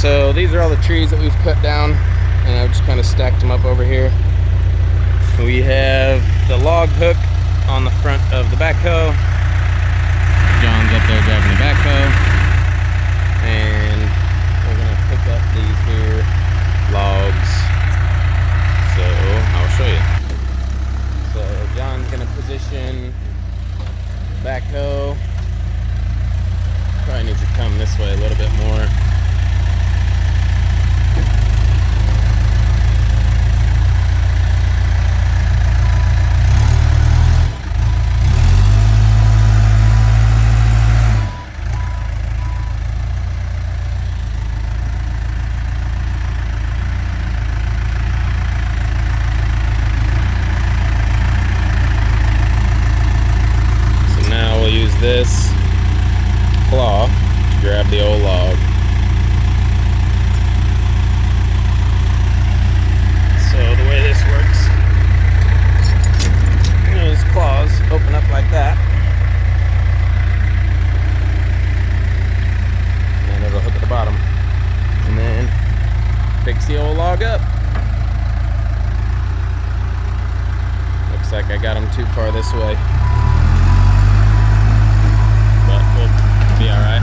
so these are all the trees that we've cut down, and I've just kind of stacked them up over here. We have the log hook on the front of the backhoe. John's up there driving the backhoe, and we're gonna pick up these here logs. So I'll show you. So John's gonna position backhoe. Probably needs to come this way a little bit more. This claw to grab the old log. So the way this works, those claws open up like that, and it'll hook at the bottom, and then picks the old log up. Looks like I got him too far this way. Be all right.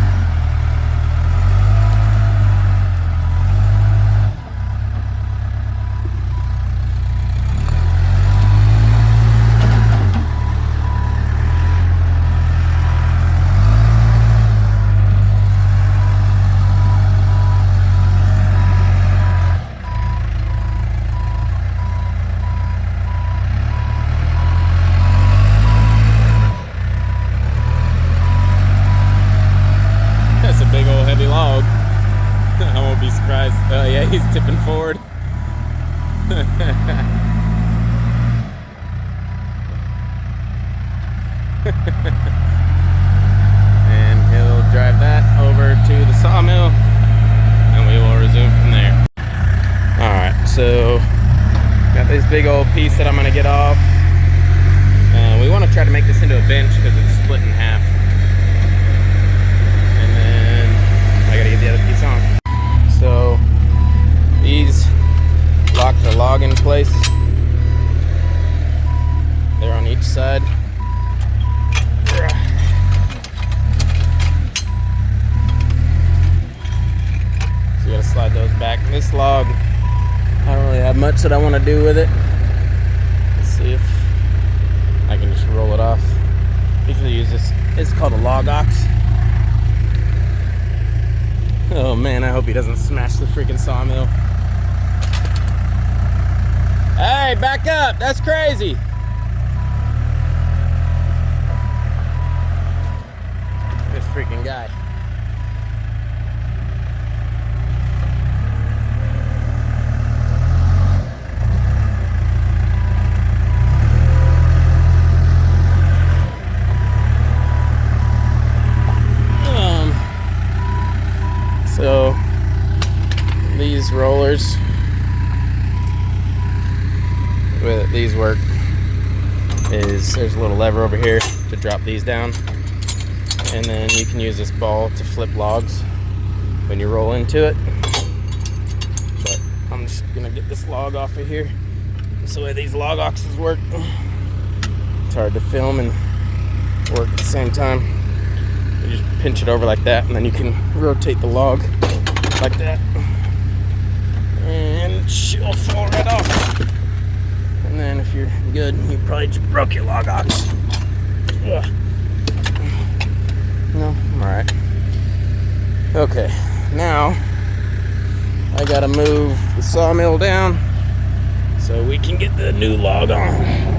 Log. I won't be surprised. Oh yeah, he's tipping forward. And he'll drive that over to the sawmill, and we will resume from there. Alright, so got this big old piece that I'm going to get off. We want to try to make this into a bench because it's split in half. I gotta get the other piece on. So these lock the log in place. They're on each side. So you gotta slide those back. This log, I don't really have much that I want to do with it. Let's see if I can just roll it off. Usually use this. It's called a log ox. Oh man, I hope he doesn't smash the freaking sawmill. Hey, back up! That's crazy! This freaking guy. So these rollers, the way that these work is there's a little lever over here to drop these down, and then you can use this ball to flip logs when you roll into it. But I'm just gonna get this log off of here. That's the way these log oxes work. It's hard to film and work at the same time. You just pinch it over like that, and then you can rotate the log like that, and she'll fall right off. And then if you're good, you probably just broke your log ox. Ugh. No, I'm alright. Okay, now I gotta move the sawmill down so we can get the new log on.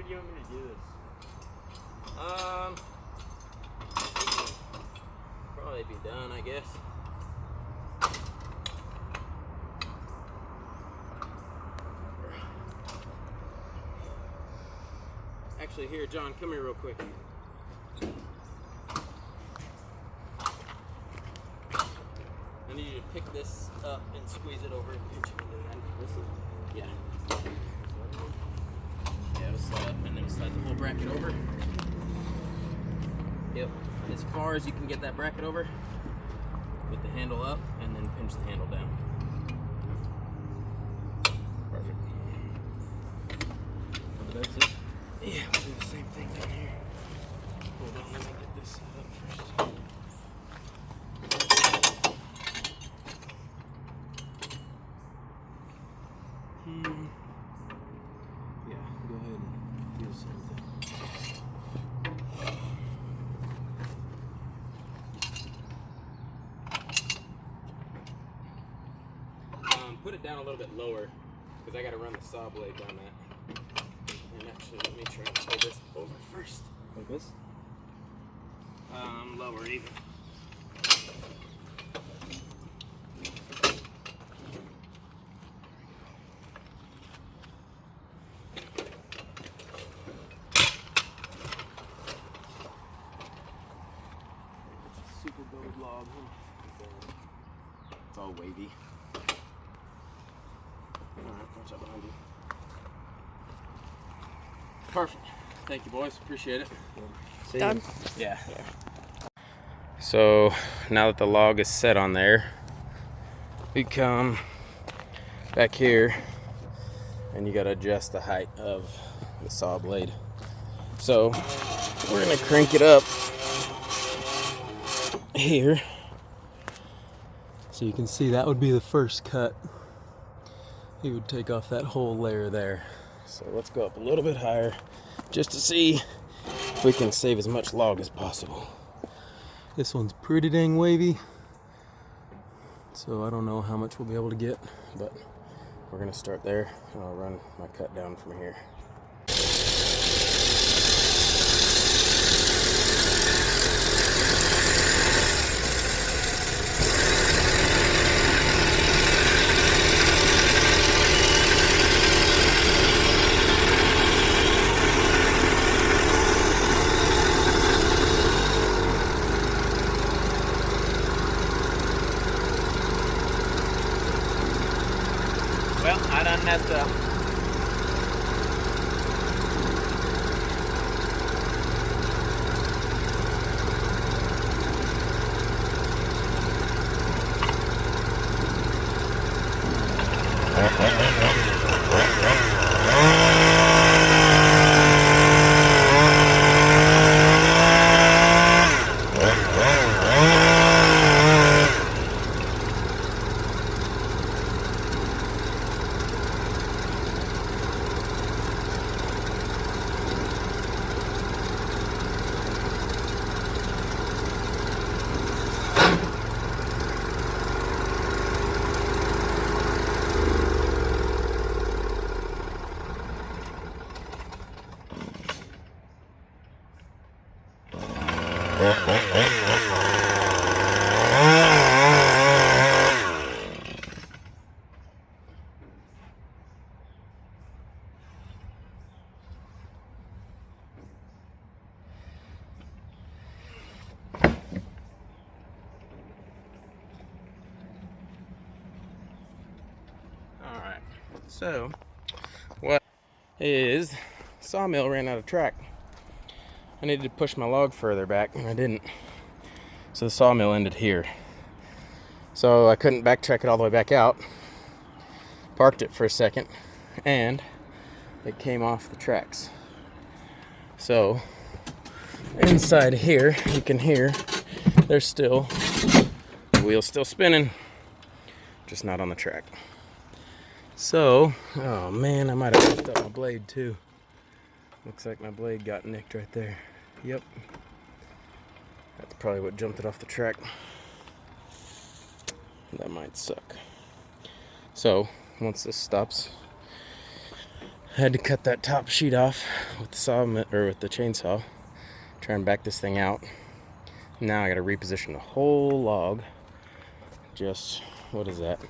do you want me to do this? Probably be done, I guess. Actually, here, John, come here real quick. I need you to pick this up and squeeze it over and pinch it into the end. This is, yeah. Yeah, it'll slide up and then slide the whole bracket over. Yep, as far as you can get that bracket over, with the handle up and then pinch the handle down. Perfect. That's it. Yeah, we'll do the same thing down here. Hold on, let me get this set up first. Yeah, go ahead and do the same thing. Put it down a little bit lower because I got to run the saw blade down that. And actually, let me try and pull this over first. Like this? Lower even. Super bowed log. It's all wavy. Alright, watch out behind you. Perfect. Thank you, boys. Appreciate it. Done? Yeah. So now that the log is set on there, we come back here and you got to adjust the height of the saw blade. So we're going to crank it up here. So you can see that would be the first cut. He would take off that whole layer there. So let's go up a little bit higher just to see if we can save as much log as possible. This one's pretty dang wavy, so I don't know how much we'll be able to get, but we're gonna start there and I'll run my cut down from here. Well, I done messed up. Alright, so what is, sawmill ran out of track. I needed to push my log further back and I didn't. So the sawmill ended here. So I couldn't backtrack it all the way back out. Parked it for a second and it came off the tracks. So inside here you can hear there's still the wheel's still spinning, just not on the track. So, oh man, I might have left up my blade too. Looks like my blade got nicked right there. Yep. That's probably what jumped it off the track. That might suck. So, once this stops, I had to cut that top sheet off with the with the chainsaw. Try and back this thing out. Now I got to reposition the whole log. Just, what is that?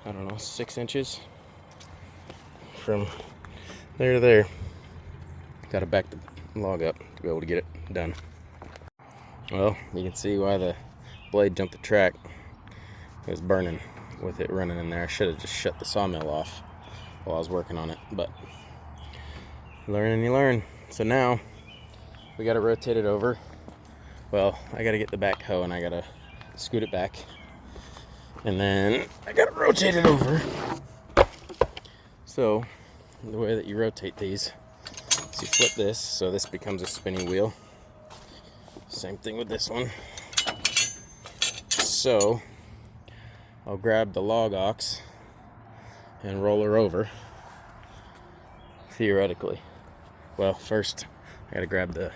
I don't know, 6 inches from there to there. Got to back the log up to be able to get it done. Well, you can see why the blade jumped the track. It was burning with it running in there. I should have just shut the sawmill off while I was working on it, but learn and you learn. So now we got to rotate it over. Well, I got to get the backhoe and I got to scoot it back, and then I got to rotate it over. So the way that you rotate these is you flip this so this becomes a spinning wheel. Same thing with this one. So I'll grab the log ox and roll her over, theoretically. Well, first I gotta grab the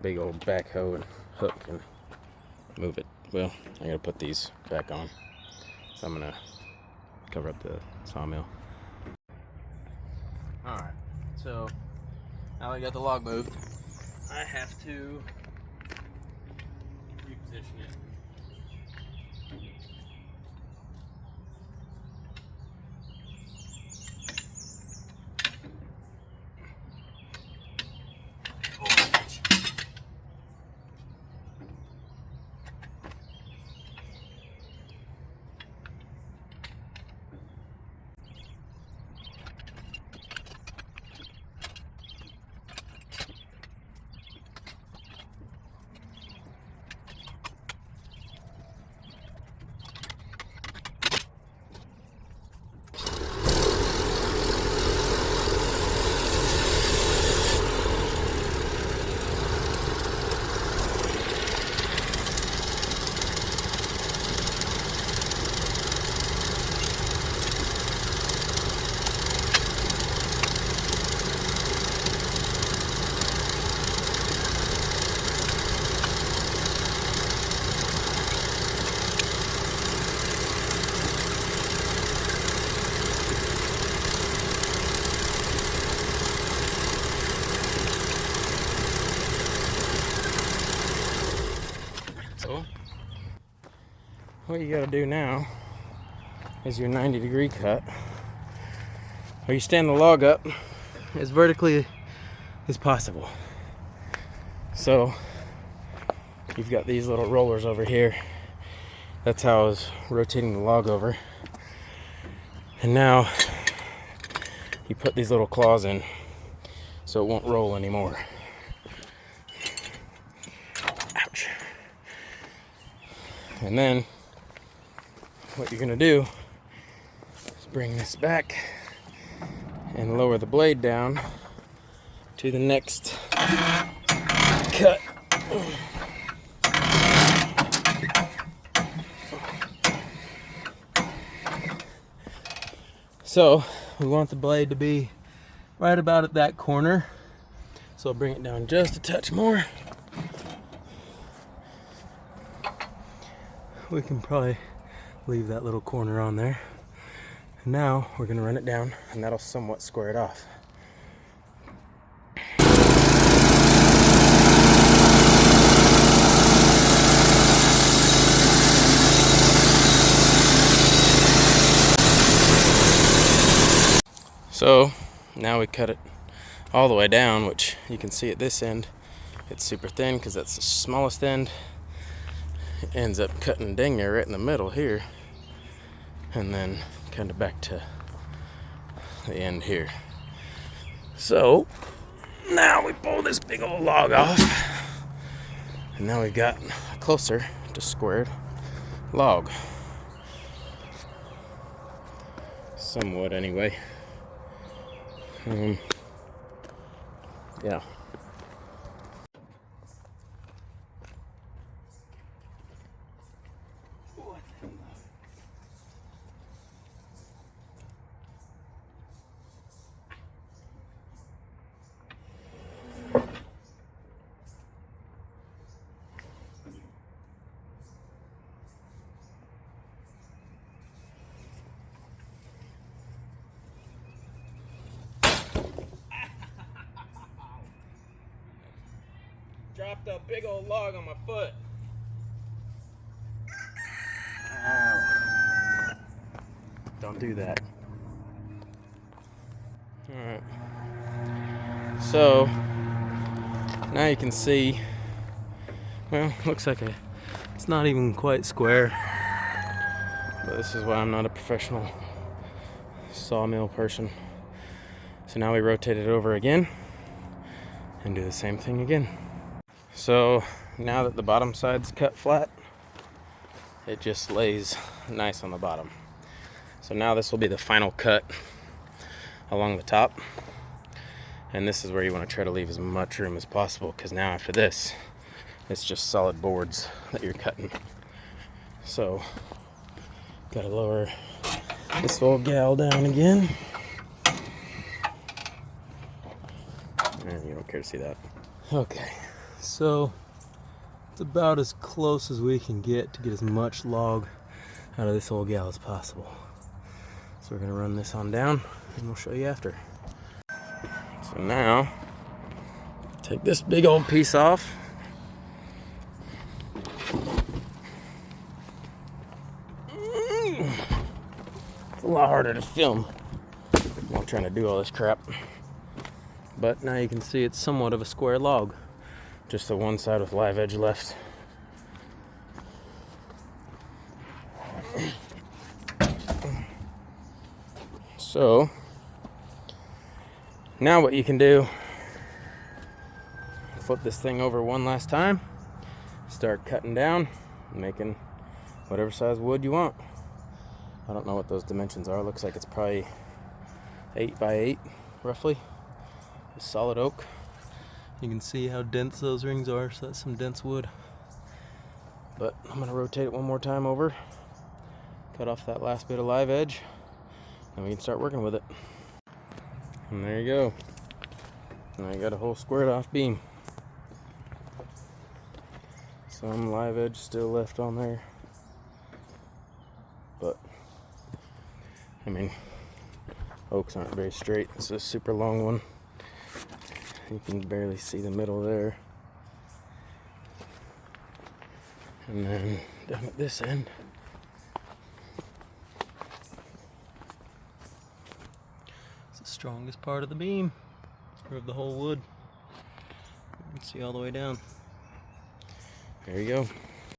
big old backhoe and hook and move it. Well, I gotta put these back on, so I'm gonna cover up the sawmill. Alright, so now I got the log moved, I have to reposition it. So what you gotta do now is your 90-degree cut, where you stand the log up as vertically as possible. So you've got these little rollers over here. That's how I was rotating the log over. And now you put these little claws in so it won't roll anymore. Ouch. And then what you're gonna do is bring this back and lower the blade down to the next cut. So we want the blade to be right about at that corner. So I'll bring it down just a touch more. We can probably leave that little corner on there. And now we're gonna run it down, and that'll somewhat square it off. So now we cut it all the way down, which you can see at this end it's super thin because that's the smallest end. It ends up cutting dang near right in the middle here, and then kind of back to the end here. So now we pull this big old log off, and now we've got a closer to squared log, somewhat anyway. Yeah. Dropped a big old log on my foot. Ow. Don't do that. Alright. So, now you can see, well, looks like it's not even quite square. But this is why I'm not a professional sawmill person. So now we rotate it over again and do the same thing again. So now that the bottom side's cut flat, it just lays nice on the bottom. So now this will be the final cut along the top. And this is where you want to try to leave as much room as possible, because now after this, it's just solid boards that you're cutting. So, gotta lower this old gal down again. And you don't care to see that. Okay, so it's about as close as we can get to get as much log out of this old gal as possible. So we're gonna run this on down and we'll show you after. So now, take this big old piece off. It's a lot harder to film while trying to do all this crap. But now you can see it's somewhat of a square log. Just the one side with live edge left. So, now what you can do, flip this thing over one last time, start cutting down, making whatever size wood you want. I don't know what those dimensions are. Looks like it's probably 8 by 8, roughly. Solid oak. You can see how dense those rings are, so that's some dense wood. But I'm gonna rotate it one more time over, cut off that last bit of live edge, and we can start working with it. And there you go. Now you got a whole squared off beam. Some live edge still left on there. But, I mean, oaks aren't very straight. This is a super long one. You can barely see the middle there. And then down at this end, it's the strongest part of the beam, or of the whole wood. You can see all the way down. There you go.